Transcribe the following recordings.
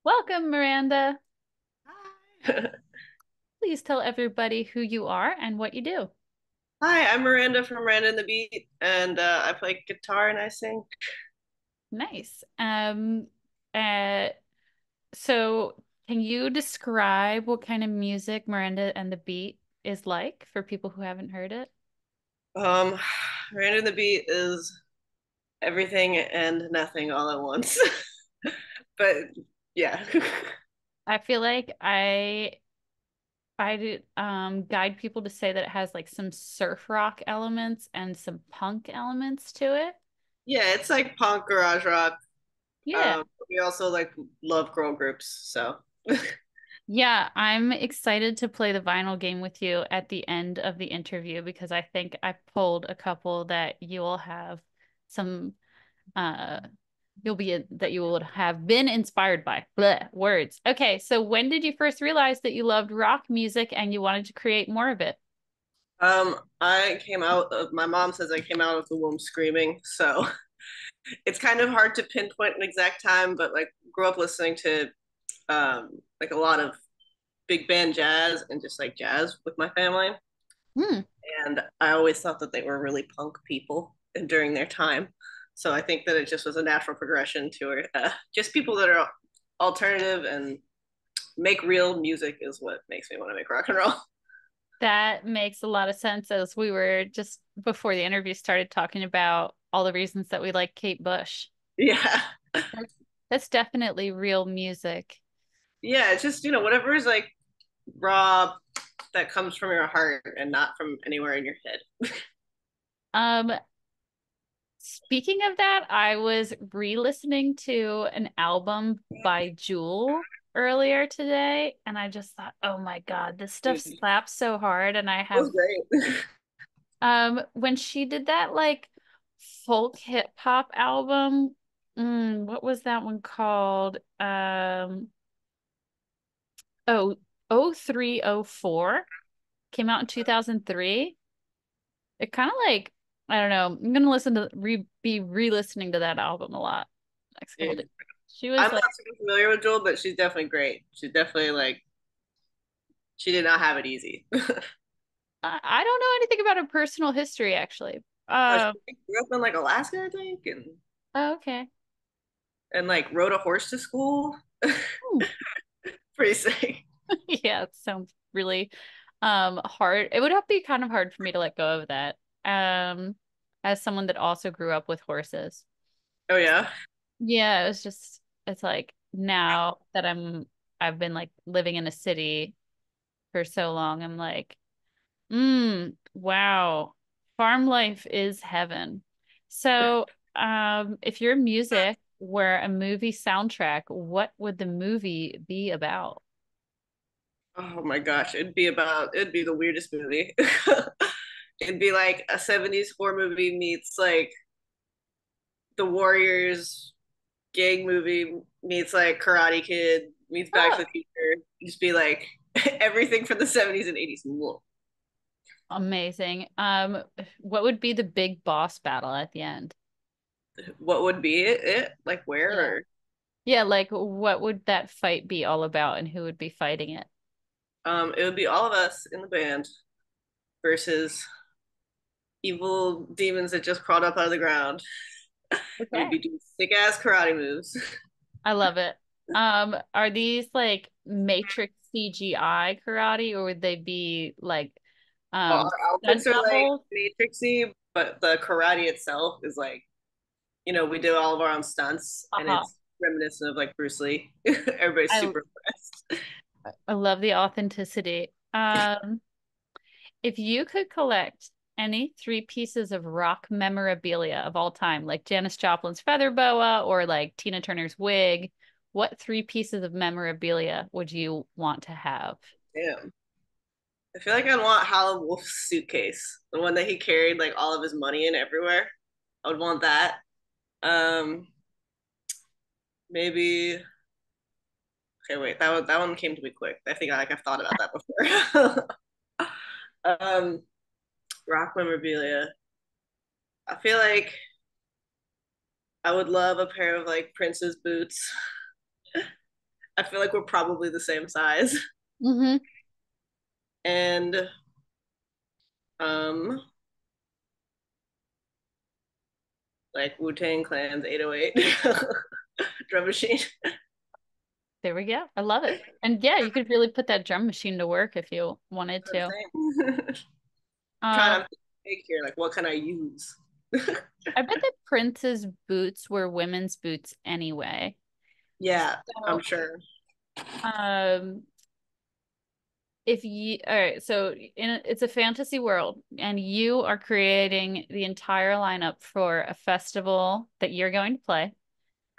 Welcome, Miranda. Hi. Please tell everybody who you are and what you do. Hi, I'm Miranda from Miranda and the Beat, and I play guitar and I sing. Nice. Uh, so can you describe what kind of music Miranda and the Beat is like for people who haven't heard it? Um, Miranda and the Beat is everything and nothing all at once. But yeah, I feel like I guide people to say that it has like some surf rock elements and some punk elements to it. yeah, it's like punk garage rock. Yeah. We also like love girl groups, so Yeah, I'm excited to play the vinyl game with you at the end of the interview because I think I pulled a couple that you will have some uh that you would have been inspired by. Bleh, words. Okay, so when did you first realize that you loved rock music and you wanted to create more of it? I came out of my mom says I came out of the womb screaming, so it's kind of hard to pinpoint an exact time, but like grew up listening to like a lot of big band jazz and just like jazz with my family. Hmm. And I always thought that they were really punk people during their time. So I think that it just was a natural progression to just people that are alternative and make real music is what makes me want to make rock and roll. That makes a lot of sense as we were just before the interview started talking about all the reasons that we like Kate Bush. Yeah. That's, that's definitely real music. Yeah. It's just, whatever is like raw that comes from your heart and not from anywhere in your head. Um, Speaking of that, I was re-listening to an album by Jewel earlier today, and I just thought, oh my God, this stuff Dude, that slaps so hard. And I was have great. when she did that like folk hip hop album, what was that one called? Oh, 0304 came out in 2003. It kind of like, I don't know, I'm gonna be re-listening to that album a lot next couple days. Dude, She I'm was not like, super familiar with Joel, but she's definitely great. She's definitely like, she did not have it easy. I don't know anything about her personal history actually. She grew up in like Alaska, I think, Oh, okay. and rode a horse to school. Hmm. Pretty sick. Yeah, it sounds really hard. It would have to be kind of hard for me to let go of that. As someone that also grew up with horses. Oh yeah. Yeah, it's like now that I've been like living in a city for so long, I'm like, wow. Farm life is heaven. So, if your music were a movie soundtrack, what would the movie be about? Oh my gosh, it'd be the weirdest movie. It'd be like a 70s horror movie meets like the Warriors gang movie meets like Karate Kid meets Back to Oh, the Future. Just be like everything from the 70s and 80s. amazing. What would be the big boss battle at the end? What would be it? Like Yeah. where? Yeah, like what would that fight be all about and who would be fighting it? It would be all of us in the band versus evil demons that just crawled up out of the ground. We'd Okay. be doing sick ass karate moves. I love it. Are these like Matrix CGI karate or would they be like Well, um our outfits stunt are like doubles? matrixy, but the karate itself is like, we do all of our own stunts and Uh-huh. it's reminiscent of like Bruce Lee. Everybody's I super impressed. I love the authenticity. If you could collect any three pieces of rock memorabilia of all time, like Janis Joplin's feather boa or like Tina Turner's wig, what three pieces of memorabilia would you want to have? Damn. I feel like I'd want Howlin' Wolf's suitcase, the one that he carried like all of his money in everywhere. I would want that. Um, maybe. Okay, wait. That one came to me quick. I think I've thought about that before. um, rock memorabilia. I feel like I would love a pair of like Prince's boots. I feel like we're probably the same size. Hmm. And um like Wu-Tang Clan's 808 drum machine. There we go. I love it. And yeah, you could really put that drum machine to work if you wanted I'm to. saying. Um, Trying to think here, like what can I use? I bet that Prince's boots were women's boots anyway. Yeah, I'm So, sure. um, if you, all right, so it's a fantasy world, and you are creating the entire lineup for a festival that you're going to play.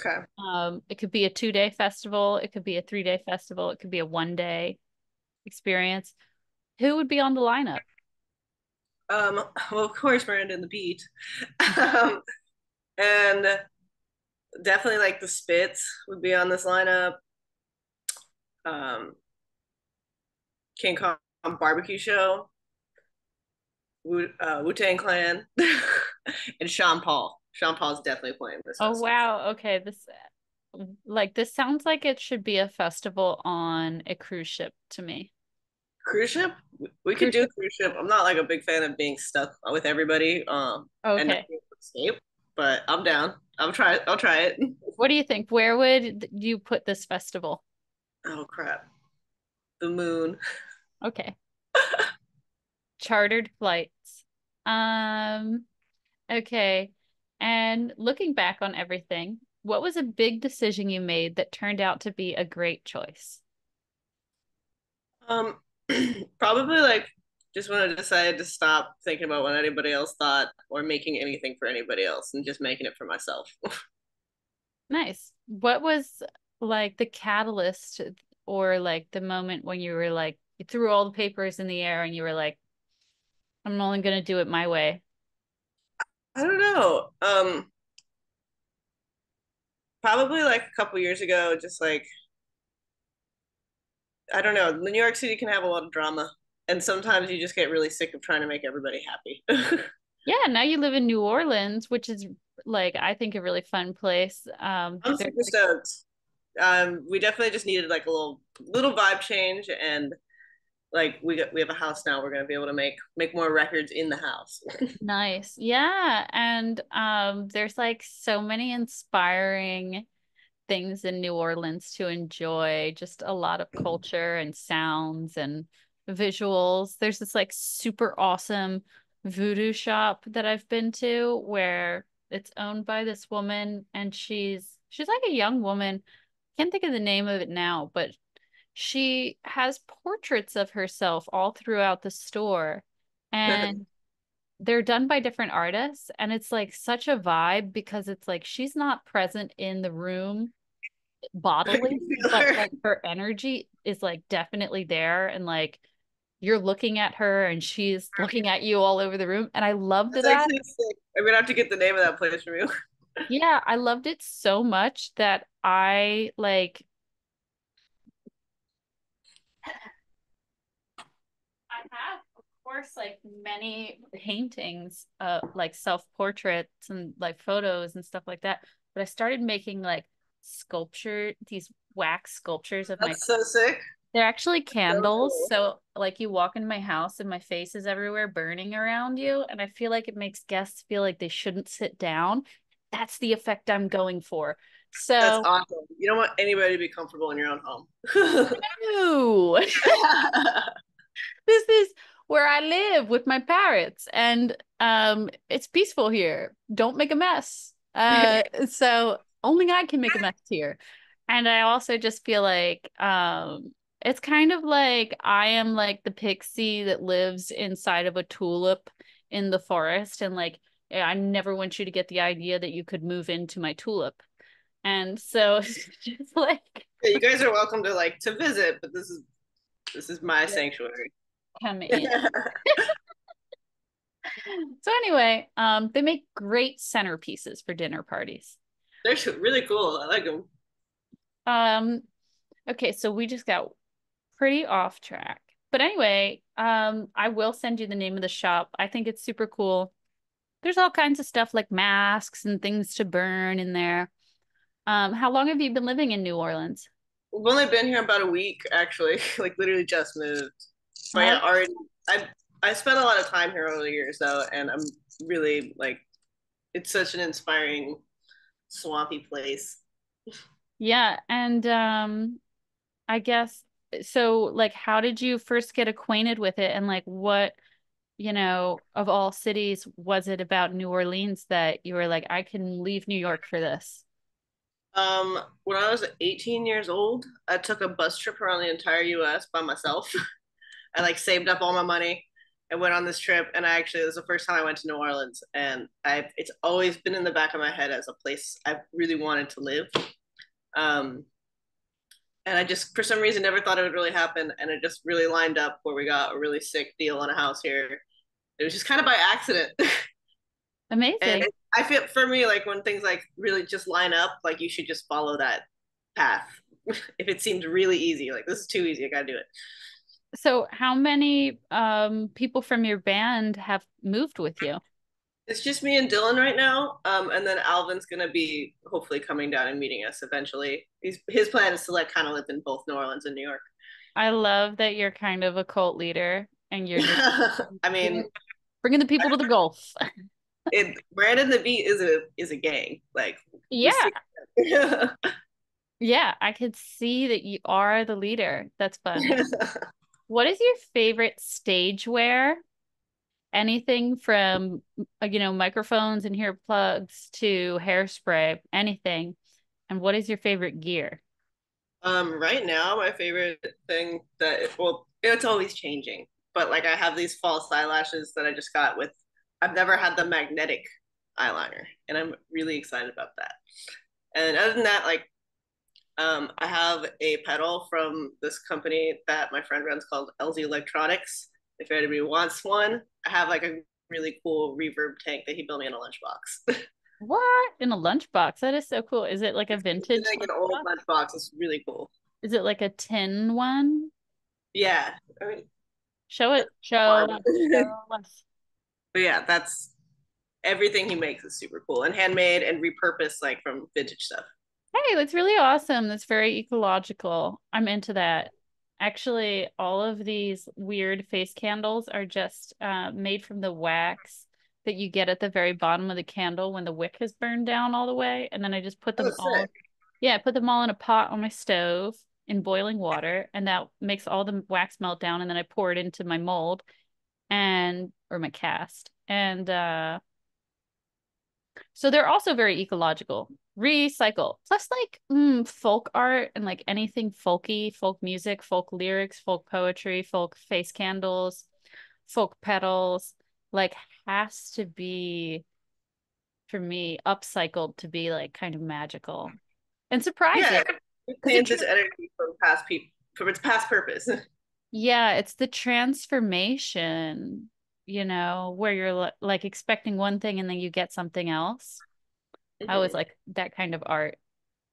Okay. It could be a 2-day festival, it could be a 3-day festival, it could be a 1-day experience. Who would be on the lineup? Well, of course, Miranda and the Beat, um, and definitely like the Spits would be on this lineup. Um, King Kong Barbecue Show, Wu Tang Clan, and Sean Paul. Sean Paul's definitely playing this Oh festival. wow, okay. This sounds like it should be a festival on a cruise ship to me. Cruise ship? We could Cruise do ship. cruise ship. I'm not like a big fan of being stuck with everybody, and not Okay. being able to escape. But I'm down. I'll try it. I'll try it. What do you think? Where would you put this festival? Oh crap! The moon. Okay. Chartered flights. Um, okay. And looking back on everything, what was a big decision you made that turned out to be a great choice? Um, probably like just when I decided to stop thinking about what anybody else thought or making anything for anybody else and just making it for myself. Nice. What was like the catalyst or like the moment when you were like, you threw all the papers in the air and you were like, I'm only gonna do it my way. I don't know. Probably like a couple years ago, just like I don't know. New York City can have a lot of drama, and sometimes you just get really sick of trying to make everybody happy. Yeah, now you live in New Orleans, which is like I think a really fun place. I'm There's super like stoked. We definitely just needed like a little vibe change, and like we have a house now. We're gonna be able to make more records in the house. nice. Yeah, and there's like so many inspiring things in New Orleans to enjoy, just a lot of culture and sounds and visuals. There's this like super awesome voodoo shop that I've been to where it's owned by this woman and she's like a young woman. Can't think of the name of it now, but she has portraits of herself all throughout the store. And they're done by different artists and it's like such a vibe because it's like she's not present in the room bodily, but like her energy is like definitely there and like you're looking at her and she's looking at you all over the room. And I loved That's that. actually sick. I'm gonna have to get the name of that place from you. Yeah, I loved it so much that I have, of course, like many paintings, like self-portraits and like photos and stuff like that. But I started making like these wax sculptures of my. That's so sick. They're actually So candles. cool. So, like, you walk in my house and my face is everywhere burning around you. And I feel like it makes guests feel like they shouldn't sit down. That's the effect I'm going for. That's So, awesome. You don't want anybody to be comfortable in your own home. no. This is where I live with my parrots and it's peaceful here. Don't make a mess. So only I can make a mess here. And I also just feel like it's kind of like I am like the pixie that lives inside of a tulip in the forest and like I never want you to get the idea that you could move into my tulip. And so it's just like Yeah, you guys are welcome to like to visit, but this is my sanctuary. come in. So anyway, they make great centerpieces for dinner parties. They're really cool. I like them. Um, okay, so we just got pretty off track. But anyway, I will send you the name of the shop. I think it's super cool. There's all kinds of stuff like masks and things to burn in there. How long have you been living in New Orleans? we've only been here about a week, actually. Like literally just moved. But Uh, yeah, already I I spent a lot of time here over the years though, and I'm really like it's such an inspiring swampy place. yeah, and I guess so like how did you first get acquainted with it and like what, of all cities was it about New Orleans that you were like I can leave New York for this? When I was 18 years old, I took a bus trip around the entire US by myself. I like saved up all my money and went on this trip. And I actually, it was the first time I went to New Orleans. And it's always been in the back of my head as a place I really wanted to live. Um, and I just, for some reason, never thought it would really happen. And it just really lined up where we got a really sick deal on a house here. It was just kind of by accident. And Amazing. I feel for me, like when things like really just line up, like you should just follow that path. If it seems really easy, like this is too easy, I gotta do it. So how many people from your band have moved with you? It's just me and Dylan right now, and then Alvin's gonna be hopefully coming down and meeting us eventually. His plan is to like kind of live in both New Orleans and New York. I love that you're kind of a cult leader and you're just I mean, bringing the people to the Gulf. Brandon the Beat is a gang. Like we Yeah. stick. Yeah, I could see that you are the leader. That's fun. What is your favorite stage wear? Anything from, microphones and earplugs to hairspray, anything. And what is your favorite gear? Right now, my favorite thing well, it's always changing, but like I have these false eyelashes that I just got with. I've never had the magnetic eyeliner, and I'm really excited about that. And other than that, like I have a pedal from this company that my friend runs called LZ Electronics. If anybody wants one, I have like a really cool reverb tank that he built me in a lunchbox. What? In a lunchbox? That is so cool. Is it like a It's vintage like an old lunchbox? lunchbox. It's really cool. Is it like a tin one? Yeah, I mean, Show it. Show fun. us. Show us. But yeah, that's everything he makes is super cool and handmade and repurposed like from vintage stuff. Hey, that's really awesome. That's very ecological. I'm into that. Actually, all of these weird face candles are just made from the wax that you get at the very bottom of the candle when the wick has burned down all the way. And then I just put Oh, them sick. all, yeah, I put them all in a pot on my stove in boiling water, and that makes all the wax melt down. And then I pour it into my mold or my cast. And so they're also very ecological. Recycle. Plus like folk art and like anything folky, folk music, folk lyrics, folk poetry, folk face candles, folk petals, like has to be for me upcycled to be like kind of magical and surprising Yeah, it because cleans its energy from past people from its past purpose. yeah, it's the transformation, where you're like expecting one thing and then you get something else. I always Mhm. like that kind of art,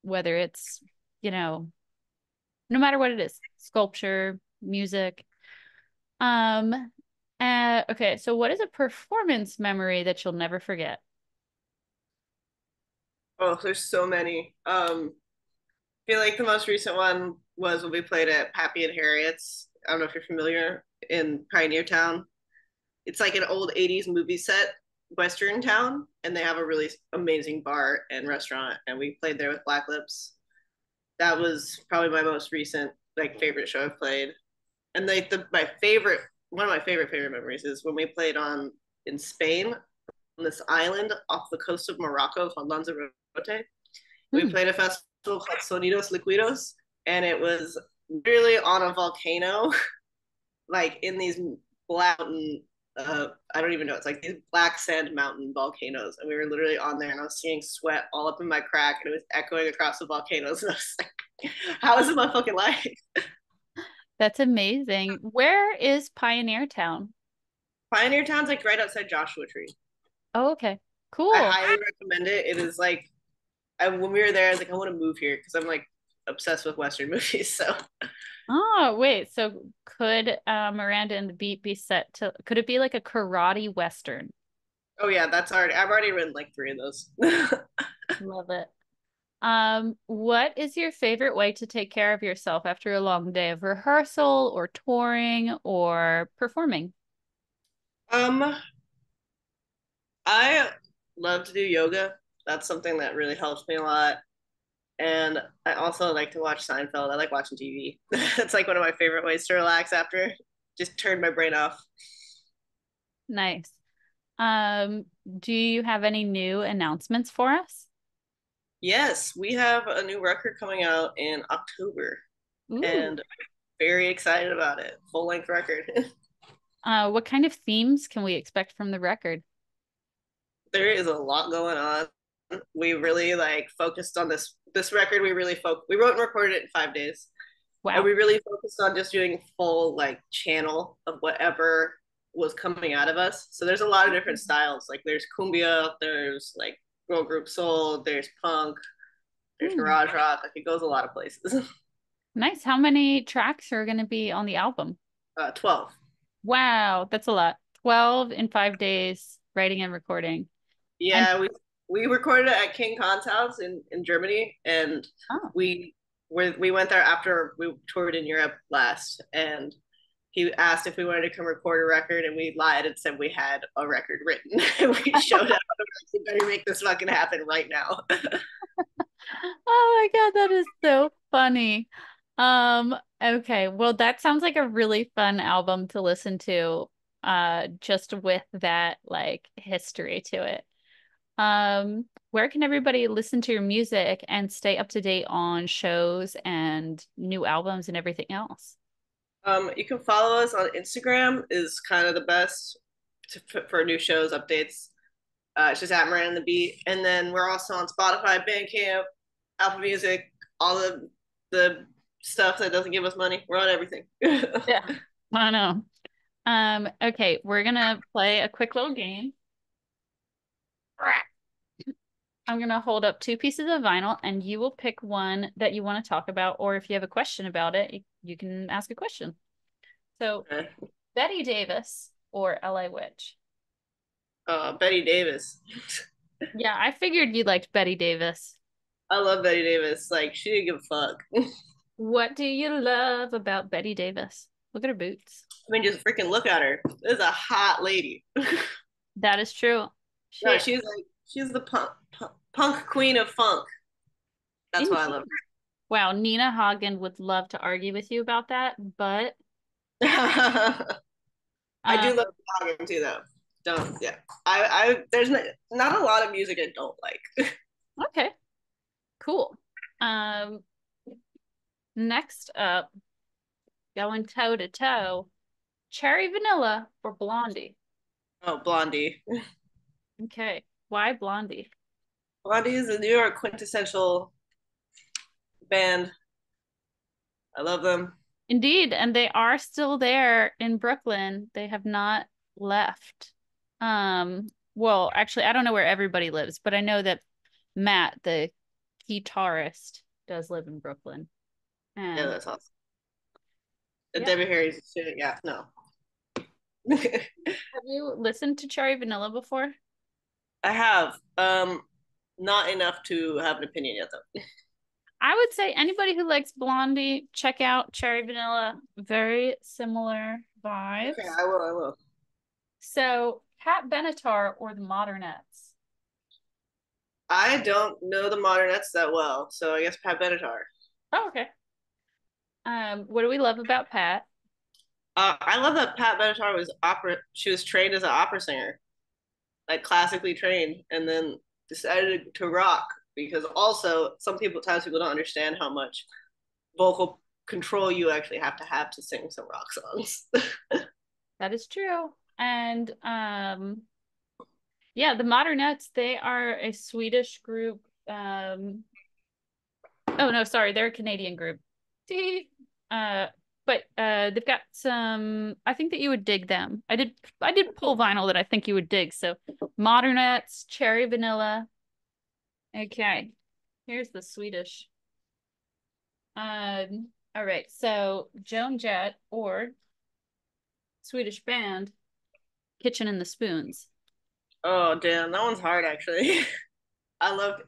whether it's, you know, no matter what it is, sculpture, music. Um, okay, so what is a performance memory that you'll never forget? Oh, there's so many. I feel like the most recent one was when we played at Pappy and Harriet's. I don't know if you're familiar in Pioneer Town. It's like an old 80s movie set, Western town, and they have a really amazing bar and restaurant. And we played there with Black Lips. That was probably my most recent, like, favorite show I've played. And like my favorite, one of my favorite memories is when we played on in Spain on this island off the coast of Morocco called Lanzarote. We Hmm. played a festival called Sonidos Liquidos, and it was literally on a volcano, like in these black mountain. I don't even know. It's like these black sand mountain volcanoes, and we were literally on there, and I was seeing sweat all up in my crack, and it was echoing across the volcanoes. And I was like, "How is it my fucking life?" That's amazing. Where is Pioneer Town? Pioneer Town's like right outside Joshua Tree. Oh, okay. I Cool. highly recommend it. It is like when we were there, I was like, I want to move here because I'm like obsessed with Western movies. So, Oh, wait. So could Miranda and the Beat be set to, could it be like a karate western? oh yeah, that's already. I've already written like three of those. Love it. What is your favorite way to take care of yourself after a long day of rehearsal or touring or performing? Um, I love to do yoga. That's something that really helps me a lot. And I also like to watch Seinfeld. I like watching TV. It's like one of my favorite ways to relax after. Just turn my brain off. Nice. Do you have any new announcements for us? Yes, we have a new record coming out in October, Ooh. and very excited about it. Full length record. What kind of themes can we expect from the record? There is a lot going on. We really like focused on this record. We wrote and recorded it in 5 days, and Wow. we really focused on just doing full like channel of whatever was coming out of us. So there's a lot of different styles. Like there's cumbia, there's like girl group soul, there's punk, there's Hmm. garage rock. Like it goes a lot of places. Nice. How many tracks are going to be on the album? 12. Wow, that's a lot. 12 in 5 days, writing and recording. And Yeah, we recorded it at King Khan's house in Germany, and oh, we we went there after we toured in Europe last, and he asked if we wanted to come record a record, and we lied and said we had a record written. We showed up. We better make this fucking happen right now. oh my God, that is so funny. Okay, well, that sounds like a really fun album to listen to, just with that like history to it. Where can everybody listen to your music and stay up to date on shows and new albums and everything else? You can follow us on Instagram is kind of the best for new shows updates. It's just at Miranda the Beat, and then we're also on Spotify, Bandcamp, Apple Music, all the stuff that doesn't give us money. We're on everything. Yeah, I know. Okay, we're gonna play a quick little game. I'm gonna hold up two pieces of vinyl and you will pick one that you want to talk about, or if you have a question about it, you can ask a question. So, Okay. Betty Davis or LA Witch? Betty Davis. Yeah, I figured you liked Betty Davis. I love Betty Davis. Like she didn't give a fuck. What do you love about Betty Davis? Look at her boots. I mean, just freaking look at her. This is a hot lady. That is true. No, She she's the punk queen of funk. That's why I love Wow, Nina Hagen would love to argue with you about that, but her. I uh do love Hagen too, though. Don't yeah. There's not a lot of music I don't like. okay, cool. Um Next up, going toe to toe, Cherry Vanilla or Blondie? Oh, Blondie. Okay, why Blondie? Blondie is a New York quintessential band. I love them. Indeed, and they are still there in Brooklyn. They have not left. Well, actually, I don't know where everybody lives, but I know that Matt, the guitarist, does live in Brooklyn. Yeah, And that's awesome. yeah, Debbie Harry's shit. Yeah, no. have you listened to Cherry Vanilla before? I have. Not enough to have an opinion yet, though. I would say anybody who likes Blondie, check out Cherry Vanilla. Very similar Okay, vibes. I will. I will. So, Pat Benatar or the Modernettes? I don't know the Modernettes that well, so I guess Pat Benatar. Oh, okay. What do we love about Pat? I love that Pat Benatar was opera. She was trained as an opera singer, like classically trained, and then decided to rock because also times people don't understand how much vocal control you actually have to sing some rock songs. That is true. And yeah, the Modernettes, they are a Swedish group. Oh no, sorry, they're a Canadian group. Uh, but they've got some. I think that you would dig them. I did pull vinyl that I think you would dig. So Modernettes, Cherry Vanilla. Okay, here's the Swedish. All right. So Joan Jett or Swedish band Kitchen and the Spoons. Oh damn, that one's hard actually. I love.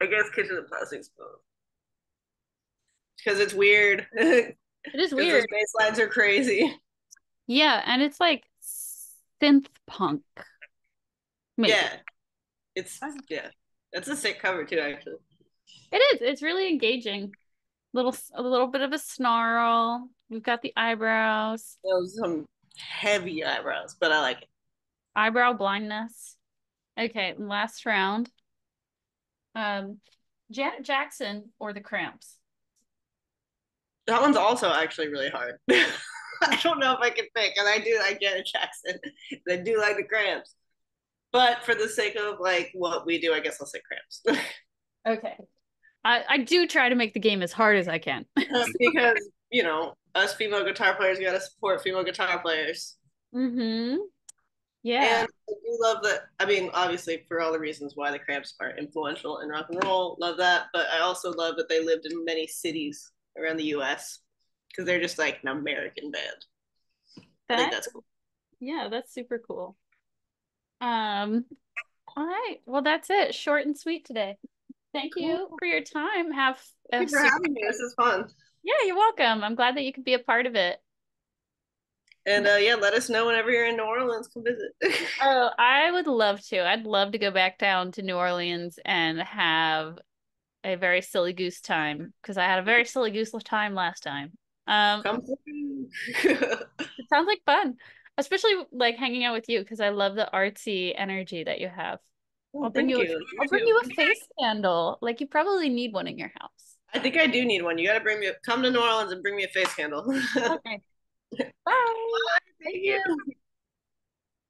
I guess kitchen and plastic spoon because it's weird. Because It is those weird. bass lines are crazy. Yeah, and it's like synth punk, maybe. Yeah, yeah. That's a sick cover too, actually. It is. It's really engaging. A little bit of a snarl. We've got the eyebrows, Those some heavy eyebrows, but I like it. eyebrow blindness. Okay, last round. Janet Jackson or the Cramps? That one's also actually really hard. I don't know if I can pick, and I do like Janet Jackson. I do like the Cramps, but for the sake of like what we do, I guess I'll say Cramps. Okay. I do try to make the game as hard as I can. Because us female guitar players got to support female guitar players. Mm-hmm. Yeah. And I do love that. I mean, obviously, for all the reasons why the Cramps are influential in rock and roll, love that. But I also love that they lived in many cities around the U.S. because they're just like an American band. I think That, that's cool. yeah, that's super cool. Um, all right. Well, that's it. Short and sweet today. Thank you Cool. for your time. Have Thank a you for super having me. This is fun. Yeah, you're welcome. I'm glad that you could be a part of it. And yeah, let us know whenever you're in New Orleans. Come visit. Oh, I would love to. I'd love to go back down to New Orleans and have a very silly goose time because I had a very silly goose time last time. Come through. It sounds like fun, especially like hanging out with you because I love the artsy energy that you have. Oh, thank you. I'll You bring too. you a face candle. Like you probably need one in your house. I think I do need one. You got to bring me. Come to New Orleans and bring me a face candle. Okay. Bye. Bye. Thank Thank you. you.